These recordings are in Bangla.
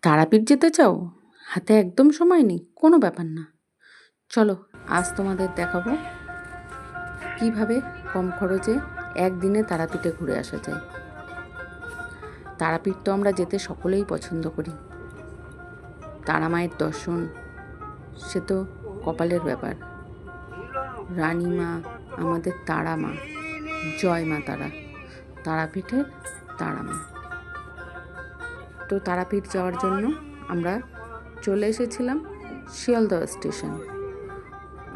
তারাপীঠ যেতে চাও? হাতে একদম সময় নেই? কোনো ব্যাপার না। চলো আজ তোমাদের দেখাবো কিভাবে কম খরচে একদিনে তারাপীঠে ঘুরে আসা যায়। তারাপীঠ তো আমরা যেতে সকলেই পছন্দ করি। তারা মায়ের দর্শন সে তো কপালের ব্যাপার। রানী মা, আমাদের তারা মা, জয় মা তারা, তারাপীঠের তারা মা। তো তারাপীঠ যাওয়ার জন্য আমরা চলে এসেছিলাম শিয়ালদহ স্টেশন।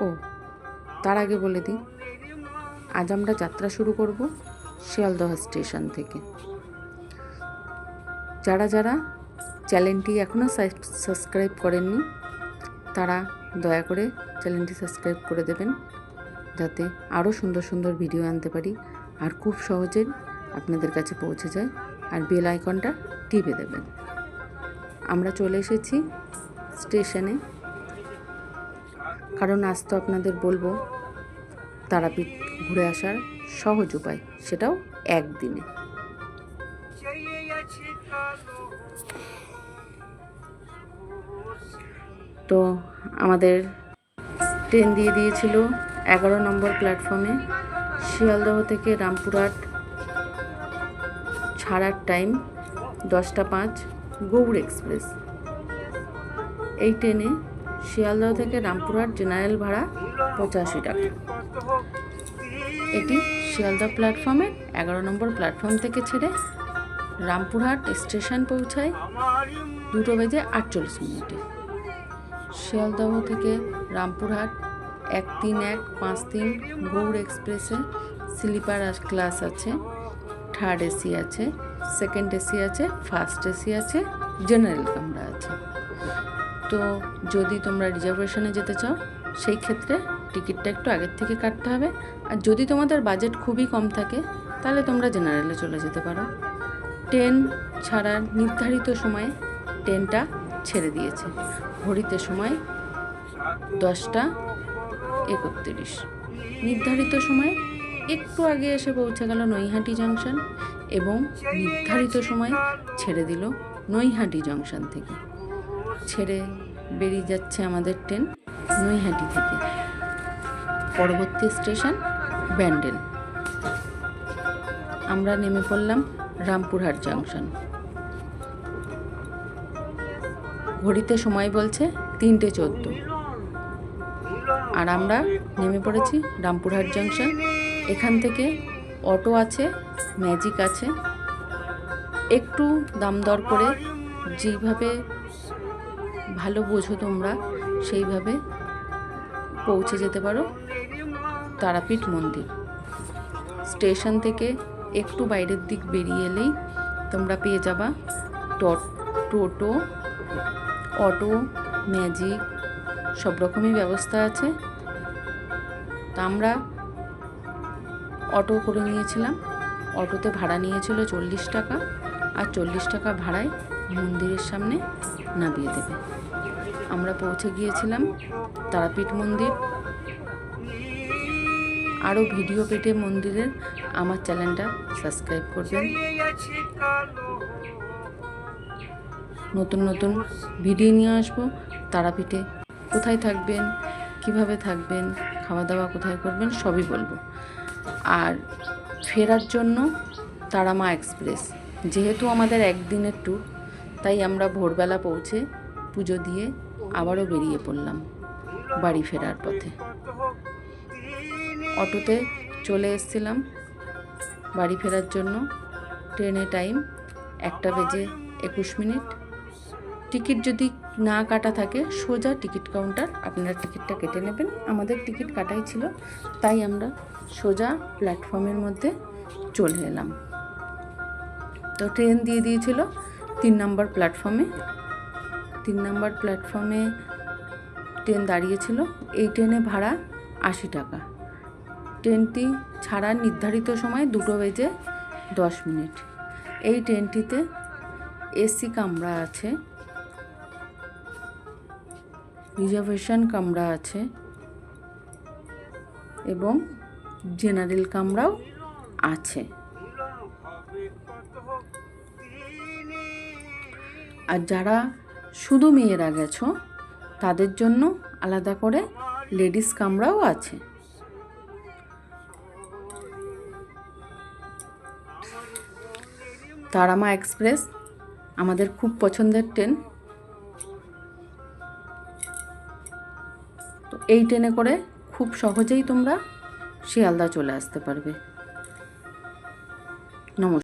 ও তার আগে বলে দিই, আজ আমরা যাত্রা শুরু করব শিয়ালদহ স্টেশন থেকে। যারা যারা চ্যানেলটি এখনও সাবস্ক্রাইব করেননি তারা দয়া করে চ্যানেলটি সাবস্ক্রাইব করে দেবেন, যাতে আরও সুন্দর সুন্দর ভিডিও আনতে পারি আর খুব সহজে আপনাদের কাছে পৌঁছে যায়। আর বেল আইকনটা টিপে দেবেন। আমরা চলে এসেছি স্টেশনে, কারণ আজ তো আপনাদের বলবো তারাপীঠ ঘুরে আসার সহজ উপায়, সেটাও একদিনে। তো আমাদের ট্রেন দিয়ে দিয়েছিল 11 নম্বর প্ল্যাটফর্মে। শিয়ালদহ থেকে রামপুরহাট ছাড়ার টাইম 10টা 5, গৌড় এক্সপ্রেস। এই ট্রেনে শিয়ালদহ থেকে রামপুরহাট জেনারেল ভাড়া 85 টাকা। এটি শিয়ালদহ প্ল্যাটফর্মের 11 নম্বর প্ল্যাটফর্ম থেকে ছেড়ে রামপুরহাট স্টেশন পৌঁছায় 2:48 শিয়ালদহ থেকে রামপুরহাট 13153 গৌড় এক্সপ্রেসে স্লিপার ক্লাস আছে, থার্ড এসি আছে, সেকেন্ড এসি আছে, ফার্স্ট এসি আছে, জেনারেল কামরা আছে। তো যদি তোমরা রিজার্ভেশনে যেতে চাও সেই ক্ষেত্রে টিকিটটা একটু আগের থেকে কাটতে হবে। আর যদি তোমাদের বাজেট খুবই কম থাকে তাহলে তোমরা জেনারেলে চলে যেতে পারো। ট্রেন ছাড়ার নির্ধারিত সময়ে ট্রেনটা ছেড়ে দিয়েছে। ঘড়িতে সময় 10টা 31। নির্ধারিত সময়ে একটু আগে এসে পৌঁছে গেল নৈহাটি জংশন এবং নির্ধারিত সময় ছেড়ে দিল নৈহাটি জংশন থেকে। ছেড়ে বেরিয়ে যাচ্ছে আমাদের ট্রেন নৈহাটি থেকে। পরবর্তী স্টেশন ব্যান্ডেল। আমরা নেমে পড়লাম রামপুরহাট জংশন। ঘড়িতে সময় বলছে 3:14 আর আমরা নেমে পড়েছি রামপুরহাট জংশন। এখান থেকে অটো আছে, ম্যাজিক আছে, একটু দাম দর করে যেইভাবে ভালো বোঝো তোমরা সেইভাবে পৌঁছে যেতে পারো তারাপীঠ মন্দির। স্টেশন থেকে একটু বাইরের দিক বেরিয়ে এলেই তোমরা পেয়ে যাবা টোটো, অটো, ম্যাজিক, সব রকমই ব্যবস্থা আছে। তা আমরা অটো করে নিয়েছিলাম। অটোতে ভাড়া নিয়েছিল 40 টাকা, আর 40 টাকা ভাড়ায় মন্দিরের সামনে নামিয়ে দেবে। আমরা পৌঁছে গিয়েছিলাম তারাপীঠ মন্দির। আরও ভিডিও পেতে মন্দিরের আমার চ্যানেলটা সাবস্ক্রাইব করবেন। নতুন নতুন ভিডিও নিয়ে আসবো। তারাপীঠে কোথায় থাকবেন, কিভাবে থাকবেন, খাওয়া দাওয়া কোথায় করবেন সবই বলবো। আর ফেরার জন্য তারামা এক্সপ্রেস, যেহেতু আমাদের একদিনের ট্যুর, তাই আমরা ভোরবেলা পৌঁছে পুজো দিয়ে আবারও বেরিয়ে পড়লাম বাড়ি ফেরার পথে। অটোতে চলে এসেছিলাম বাড়ি ফেরার জন্য। ট্রেনে টাইম 1:21। টিকিট যদি না কাটা থাকে সোজা টিকিট কাউন্টার, আপনারা টিকিটটা কেটে নেবেন। আমাদের টিকিট কাটাই ছিল, তাই আমরা সোজা প্ল্যাটফর্মের মধ্যে চলে এলাম। তো ট্রেন দিয়ে দিয়েছিল 3 নম্বর প্ল্যাটফর্মে। 3 নম্বর প্ল্যাটফর্মে ট্রেন দাঁড়িয়েছিল। এই ট্রেনে ভাড়া 80 টাকা। ট্রেনটি ছাড়ার নির্ধারিত সময় 2:10। এই ট্রেনটিতে এসি কামরা আছে, রিজার্ভেশন কামরা আছে এবং জেনারেল কামরাও আছে। আর যারা শুধু মেয়েরা গেছো তাদের জন্য আলাদা করে লেডিস কামরাও আছে। তারামা এক্সপ্রেস আমাদের খুব পছন্দের ট্রেন। তো এই ট্রেনে করে খুব সহজেই তোমরা শিয়ালদা চলে আসতে পারবে। নমস্কার।